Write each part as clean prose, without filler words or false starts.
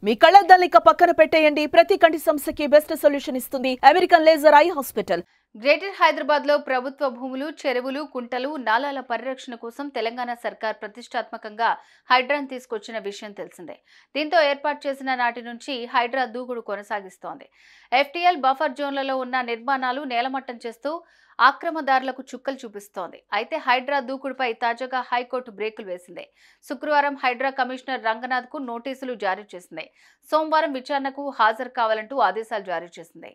మీ కళ్ళద్దాలిక పక్కన పెట్టేయండి. ప్రతి కంటి సమస్యకి బెస్ట్ సొల్యూషన్ ఇస్తుంది American laser eye hospital. Greater Hyderabad లో ప్రభుత్వ భూములు, చెరువులు, కుంటలు, నాలాల పరిరక్షణ కోసం తెలంగాణ సర్కార్ ప్రతిష్టాత్మకంగా హైడ్రాను తీసుకొచ్చిన విషయం తెలిసిందే. దీంతో ఏర్పాటు చేసిన నాటి నుంచి హైడ్రా దూకుడు కొనసాగిస్తోంది. ఎఫ్టీఎల్ బఫర్ జోన్లలో ఉన్న నిర్మాణాలు నేలమట్టం చేస్తూ ఆక్రమదారులకు చుక్కలు చూపిస్తోంది. అయితే హైడ్రా దూకుడుపై తాజాగా హైకోర్టు బ్రేకులు వేసింది. శుక్రవారం హైడ్రా కమిషనర్ రంగనాథ్ కు నోటీసులు జారీ చేసింది. సోమవారం విచారణకు హాజరు కావాలంటూ ఆదేశాలు జారీ చేసింది.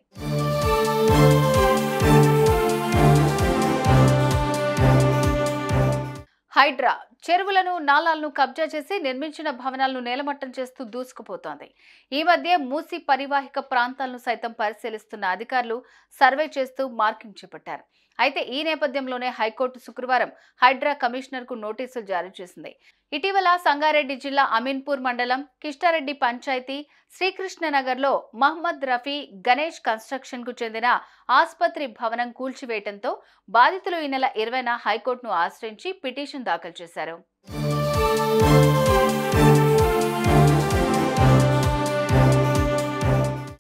హైడ్రా చెరువులను, నాలాలను కబ్జా చేసి నిర్మించిన భవనాలను నేలమట్టం చేస్తూ దూసుకుపోతోంది. ఈ మధ్య మూసీ పరివాహిక ప్రాంతాలను సైతం పరిశీలిస్తున్న అధికారులు సర్వే చేస్తూ మార్కింగ్ చేపట్టారు. అయితే ఈ నేపథ్యంలోనే హైకోర్టు శుక్రవారం హైడ్రా కమిషనర్ కు నోటీసులు జారీ చేసింది. ఇటీవల సంగారెడ్డి జిల్లా అమీన్పూర్ మండలం కిష్టారెడ్డి పంచాయతీ శ్రీకృష్ణనగర్ లో మహమ్మద్ రఫీ గణేష్ కన్స్ట్రక్షన్ కు చెందిన ఆసుపత్రి భవనం కూల్చివేయడంతో బాధితులు ఈ నెల 20న హైకోర్టును ఆశ్రయించి పిటిషన్ దాఖలు చేశారు.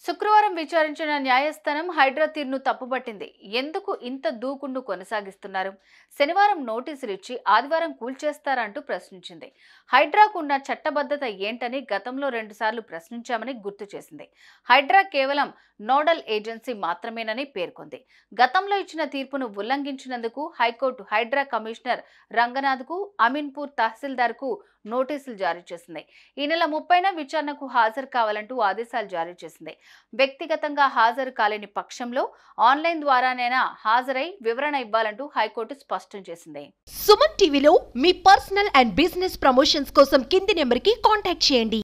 శుక్రవారం విచారించిన న్యాయస్థానం హైడ్రా తీరును తప్పుపట్టింది. ఎందుకు ఇంత దూకుడును కొనసాగిస్తున్నారు? శనివారం నోటీసులు ఇచ్చి ఆదివారం కూల్చేస్తారంటూ ప్రశ్నించింది. హైడ్రాకు ఉన్న చట్టబద్ధత ఏంటని గతంలో 2 సార్లు ప్రశ్నించామని గుర్తు చేసింది. హైడ్రా కేవలం నోడల్ ఏజెన్సీ మాత్రమేనని పేర్కొంది. గతంలో ఇచ్చిన తీర్పును ఉల్లంఘించినందుకు హైకోర్టు హైడ్రా కమిషనర్ రంగనాథ్ కు, అమీన్పూర్ తహసీల్దార్ కు నోటీసులు జారీ చేసింది. ఈ నెల 30న విచారణకు హాజరు కావాలంటూ ఆదేశాలు జారీ చేసింది. వ్యక్తిగతంగా హాజరు కాలేని పక్షంలో ఆన్లైన్ ద్వారానైనా హాజరై వివరణ ఇవ్వాలంటూ హైకోర్టు స్పష్టం చేసింది. సుమన్ టీవీలో మీ పర్సనల్ అండ్ బిజినెస్ ప్రమోషన్స్ కోసం కింది నెంబర్కి కాంటాక్ట్ చేయండి.